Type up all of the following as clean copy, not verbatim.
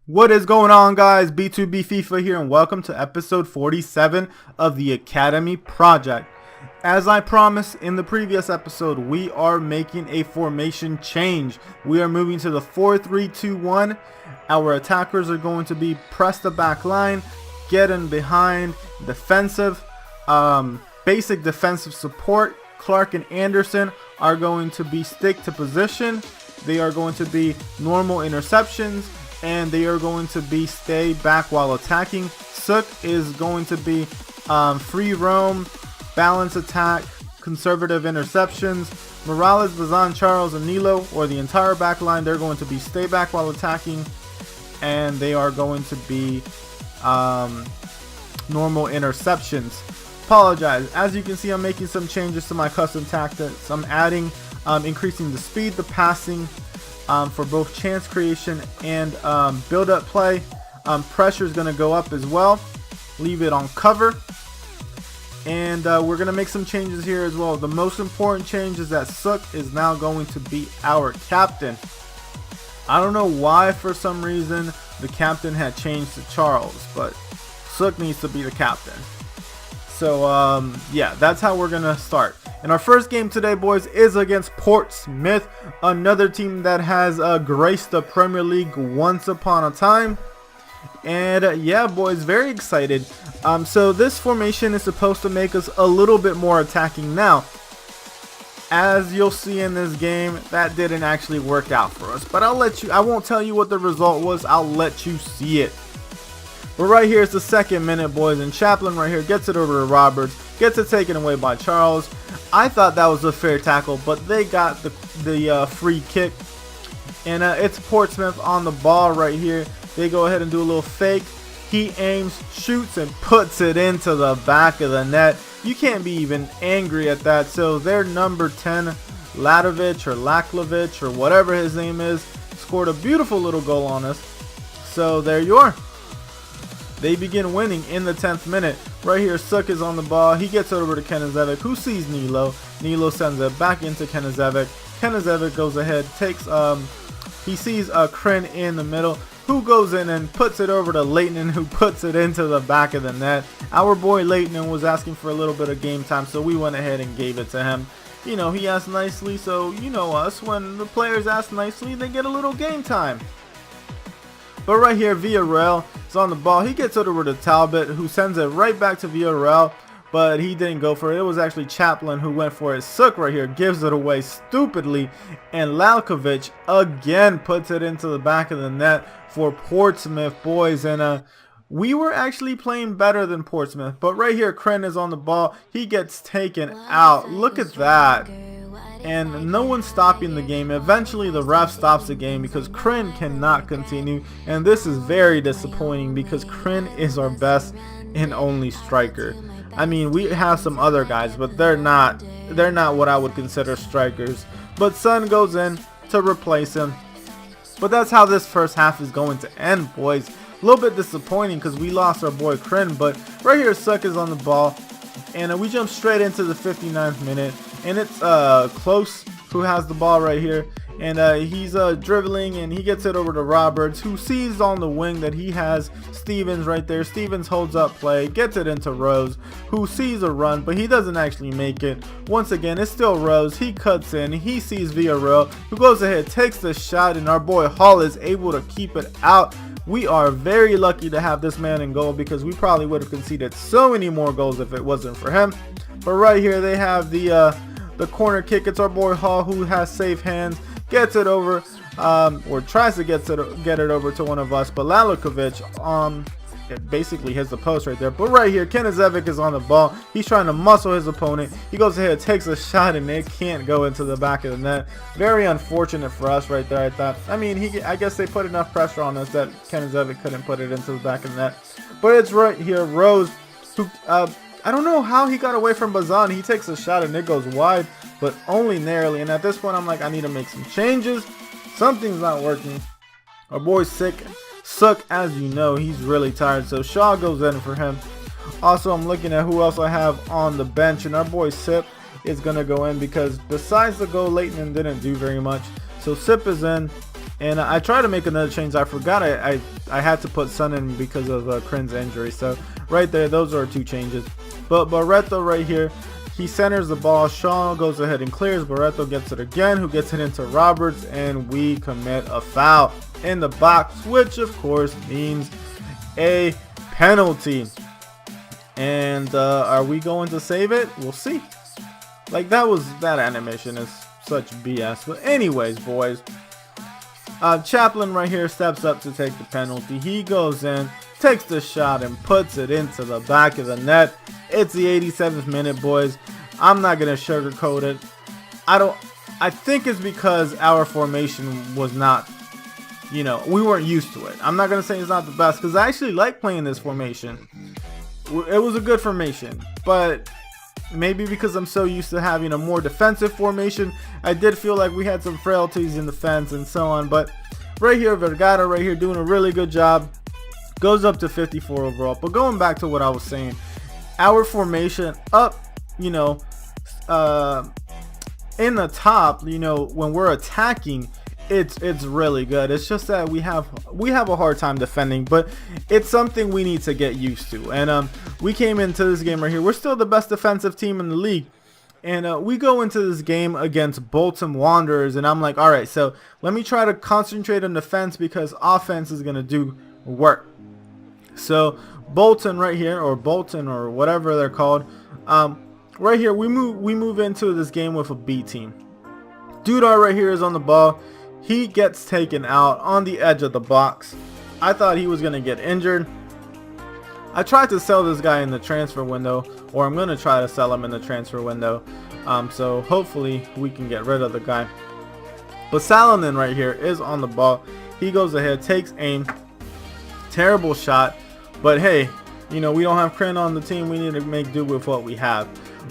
What is going on, guys? B2B FIFA here, and welcome to episode 47 of the Academy Project. As I promised in the previous episode, we are making a formation change. We are moving to the 4-3-2-1. Our attackers are going to be press the back line, get in behind, defensive, basic defensive support. Clark and Anderson are going to be stick to position. They are going to be normal interceptions, and they are going to be stay back while attacking. Sook is going to be free roam, balance attack, conservative interceptions. Morales, Bazan, Charles, and Nilo, or the entire back line, they're going to be stay back while attacking, and they are going to be normal interceptions. Apologize. As you can see, I'm making some changes to my custom tactics. I'm adding, increasing the speed, the passing, for both chance creation and build-up play. Pressure is going to go up as well. Leave it on cover. And we're going to make some changes here as well. The most important change is that Sook is now going to be our captain. I don't know why, for some reason, the captain had changed to Charles, but Sook needs to be the captain. So, yeah, that's how we're going to start. And our first game today, boys, is against Portsmouth, another team that has graced the Premier League once upon a time. And yeah, boys, very excited. So this formation is supposed to make us a little bit more attacking. Now, as you'll see in this game, that didn't actually work out for us. But I won't tell you what the result was. I'll let you see it. But right here is the second minute, boys, and Chaplin right here gets it over to Roberts, gets it taken away by Charles. I thought that was a fair tackle, but they got the free kick. And it's Portsmouth on the ball right here. They go ahead and do a little fake. He aims, shoots, and puts it into the back of the net. You can't be even angry at that. So their number 10, Latovich or Laklovich or whatever his name is, scored a beautiful little goal on us. So there you are. They begin winning in the 10th minute. Right here, Sook is on the ball. He gets over to Kenizevic, who sees Nilo. Nilo sends it back into Kenizevic. Kenizevic goes ahead, takes, he sees Kren in the middle, who goes in and puts it over to Leighton, who puts it into the back of the net. Our boy Leighton was asking for a little bit of game time, so we went ahead and gave it to him. You know, he asked nicely, so you know us. When the players ask nicely, they get a little game time. But right here, Villarreal is on the ball. He gets it over to Talbot, who sends it right back to Villarreal, but he didn't go for it. It was actually Chaplin who went for it. Sook right here gives it away stupidly, and Lalkovich again puts it into the back of the net for Portsmouth, boys. And we were actually playing better than Portsmouth, but right here, Kren is on the ball. He gets taken out. Look at that. And no one's stopping the game. Eventually the ref stops the game because Kren cannot continue, and this is very disappointing because Kren is our best and only striker. I mean, we have some other guys, but they're not what I would consider strikers. But Sun goes in to replace him. But that's how this first half is going to end, boys. A little bit disappointing because we lost our boy Kren, but right here Sook is on the ball. And we jump straight into the 59th minute, and it's Close who has the ball right here, and he's dribbling, and he gets it over to Roberts, who sees on the wing that he has Stevens right there. Stevens holds up play, gets it into Rose, who sees a run, but he doesn't actually make it. Once again, it's still Rose. He cuts in, he sees Villarreal, who goes ahead, takes the shot, and our boy Hall is able to keep it out. We are very lucky to have this man in goal because we probably would have conceded so many more goals if it wasn't for him. But right here they have the corner kick. It's our boy Hall who has safe hands, gets it over, or tries to get it over to one of us. But Lalakovich it basically hits the post right there. But right here, Kenizevic is on the ball. He's trying to muscle his opponent. He goes ahead, takes a shot, and it can't go into the back of the net. Very unfortunate for us right there, I thought. I mean, I guess they put enough pressure on us that Kenizevic couldn't put it into the back of the net. But it's right here, Rose, who, I don't know how he got away from Bazan. He takes a shot, and it goes wide, but only narrowly. And at this point, I'm like, I need to make some changes. Something's not working. Our boy's sick. Sook, as you know, he's really tired, so Shaw goes in for him. Also, I'm looking at who else I have on the bench, and our boy Sip is going to go in because besides the goal, Leighton didn't do very much. So Sip is in. And I tried to make another change. I forgot I had to put Son in because of Crin's injury. So right there, those are 2 changes. But Barreto right here, he centers the ball. Shaw goes ahead and clears. Barreto gets it again, who gets it into Roberts, and we commit a foul in the box, which of course means a penalty. And are we going to save it? We'll see. Like, that animation is such BS. But anyways, boys, Chaplin right here steps up to take the penalty. He goes in, takes the shot, and puts it into the back of the net. It's the 87th minute, boys. I'm not gonna sugarcoat it. I think it's because our formation was not, we weren't used to it. I'm not gonna say it's not the best, because I actually like playing this formation. It was a good formation, but maybe because I'm so used to having a more defensive formation, I did feel like we had some frailties in defense and so on. But right here, Vergara right here doing a really good job. Goes up to 54 overall. But going back to what I was saying, our formation up, in the top, when we're attacking, it's really good. It's just that we have a hard time defending, but it's something we need to get used to. And we came into this game right here. We're still the best defensive team in the league. And we go into this game against Bolton Wanderers, and I'm like, all right, so let me try to concentrate on defense because offense is going to do work. So Bolton right here, or Bolton or whatever they're called, right here, we move into this game with a B team. Dudar right here is on the ball. He gets taken out on the edge of the box. I thought he was going to get injured. I tried to sell this guy in the transfer window, or I'm going to try to sell him in the transfer window. So hopefully we can get rid of the guy. But Salonen right here is on the ball. He goes ahead, takes aim. Terrible shot. But hey, we don't have Crin on the team. We need to make do with what we have.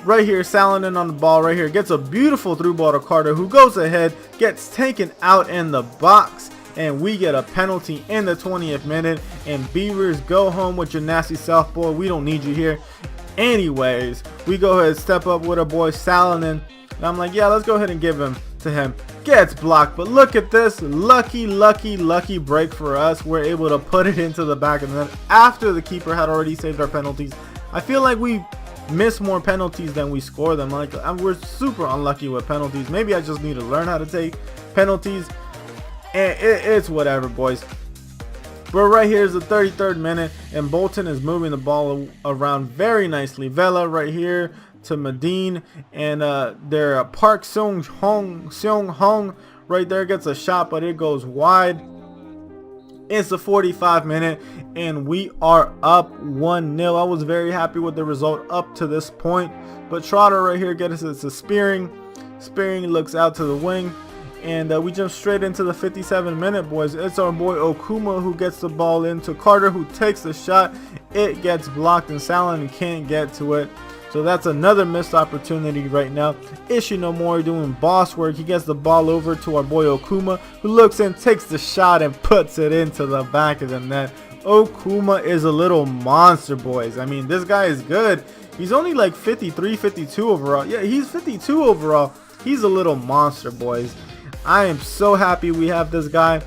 Right here, Salonen on the ball right here. Gets a beautiful through ball to Carter, who goes ahead, gets taken out in the box. And we get a penalty in the 20th minute. And Beavers, go home with your nasty self, boy. We don't need you here. Anyways, we go ahead and step up with our boy Salonen. And I'm like, yeah, let's go ahead and give him to him. Gets blocked, but look at this. Lucky break for us. We're able to put it into the back of the net after the keeper had already saved our penalties. I feel like we miss more penalties than we score them. Like, we're super unlucky with penalties. Maybe I just need to learn how to take penalties. And it's whatever, boys. But right here is the 33rd minute, and Bolton is moving the ball around very nicely. Vela right here to Medine, and their Park Seung Hong right there gets a shot, but it goes wide. It's the 45th minute, and we are up 1-0. I was very happy with the result up to this point. But Trotter right here gets us a Spearing. Spearing looks out to the wing. And we jump straight into the 57th minute, boys. It's our boy Okuma who gets the ball into Carter, who takes the shot. It gets blocked, and Salonen can't get to it. So that's another missed opportunity right now. Ishinomori doing boss work. He gets the ball over to our boy Okuma, who looks in, takes the shot, and puts it into the back of the net. Okuma is a little monster, boys. I mean, this guy is good. He's only like 53, 52 overall. Yeah, he's 52 overall. He's a little monster, boys. I am so happy we have this guy.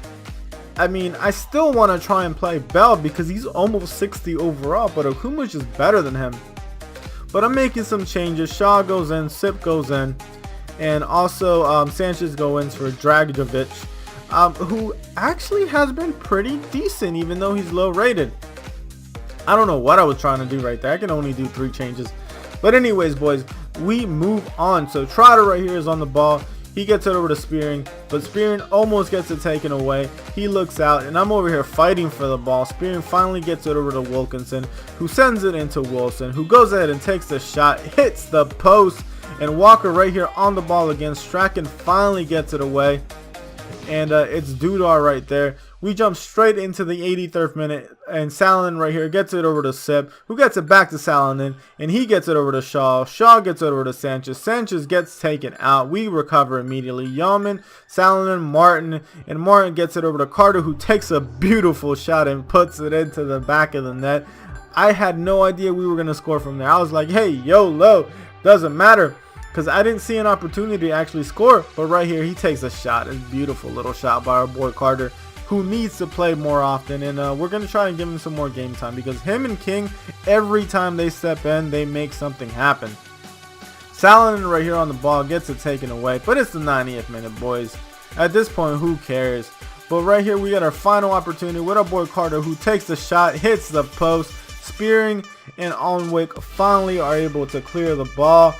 I mean, I still want to try and play Bell because he's almost 60 overall, but Okuma's just better than him. But I'm making some changes. Shaw goes in, Sip goes in, and also Sanchez goes in for Dragovic, who actually has been pretty decent even though he's low rated. I don't know what I was trying to do right there. I can only do 3 changes. But anyways, boys, we move on. So Trotter right here is on the ball. He gets it over to Spearing, but Spearing almost gets it taken away. He looks out, and I'm over here fighting for the ball. Spearing finally gets it over to Wilkinson, who sends it into Wilson, who goes ahead and takes the shot, hits the post, and Walker right here on the ball again. Strachan finally gets it away, and it's Dudar right there. We jump straight into the 83rd minute, and Salonen right here gets it over to Sip, who gets it back to Salonen, and he gets it over to Shaw. Shaw gets it over to Sanchez. Sanchez gets taken out. We recover immediately. Yeoman, Salonen, Martin, and Martin gets it over to Carter, who takes a beautiful shot and puts it into the back of the net. I had no idea we were going to score from there. I was like, hey, YOLO, doesn't matter. because I didn't see an opportunity to actually score. But right here, he takes a shot. A beautiful little shot by our boy Carter, who needs to play more often. And we're going to try and give him some more game time, because him and King, every time they step in, they make something happen. Saladin right here on the ball gets it taken away, but it's the 90th minute, boys. At this point, who cares? But right here, we got our final opportunity with our boy Carter, who takes the shot, hits the post. Spearing and Onwick finally are able to clear the ball,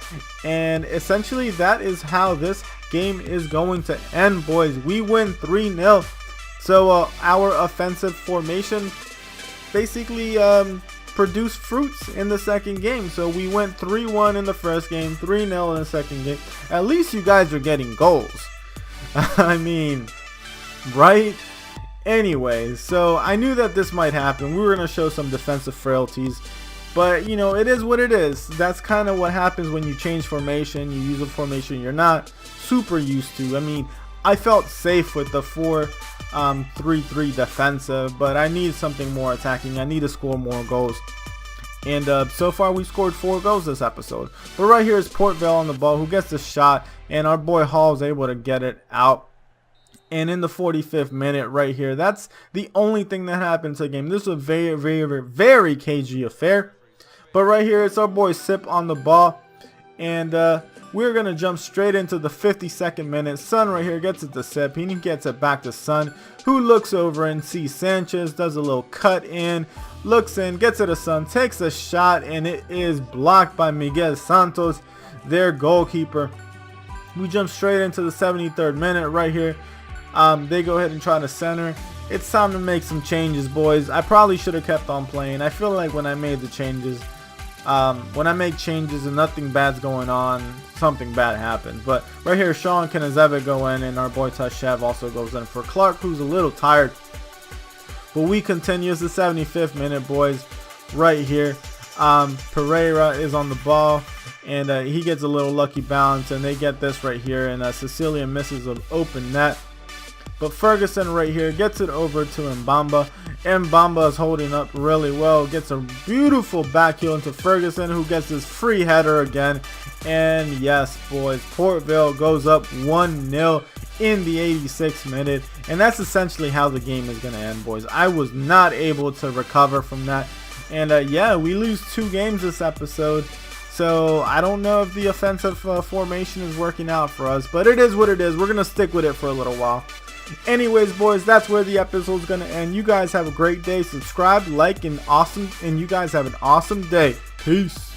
and essentially that is how this game is going to end, boys. We win 3-0. So our offensive formation basically produced fruits in the second game. So we went 3-1 in the first game, 3-0 in the second game. At least you guys are getting goals. I mean, right? Anyways, so I knew that this might happen. We were going to show some defensive frailties, but you know, it is what it is. That's kind of what happens when you change formation. You use a formation you're not super used to. I mean, I felt safe with the 4-3-3 defensive, but I need something more attacking. I need to score more goals. And so far we scored 4 goals this episode. But right here is Port Vale on the ball, who gets the shot, and our boy Hall is able to get it out. And in the 45th minute right here, that's the only thing that happened to the game. This was a very cagey affair. But right here, it's our boy Sip on the ball. And we're going to jump straight into the 52nd minute. Sun right here gets it to Sip. He gets it back to Sun, who looks over and sees Sanchez, does a little cut in, looks in, gets it to Sun, takes a shot, and it is blocked by Miguel Santos, their goalkeeper. We jump straight into the 73rd minute right here. They go ahead and try to center. It's time to make some changes, boys. I probably should have kept on playing. I feel like when I made the changes, when I make changes and nothing bad's going on, something bad happens. But right here, Sean Kanazevic go in, and our boy Tashev also goes in for Clark, who's a little tired. But we continue. It's the 75th minute, boys. Right here, Pereira is on the ball, and he gets a little lucky bounce, and they get this right here, and Cecilia misses an open net. But Ferguson right here gets it over to Mbamba. Mbamba is holding up really well. Gets a beautiful back heel into Ferguson, who gets his free header again. And yes, boys, Port Vale goes up 1-0 in the 86th minute. And that's essentially how the game is going to end, boys. I was not able to recover from that. And yeah, we lose 2 games this episode. So I don't know if the offensive formation is working out for us. But it is what it is. We're going to stick with it for a little while. Anyways, boys, that's where the episode's gonna end. You guys have a great day. Subscribe, like, and you guys have an awesome day. Peace.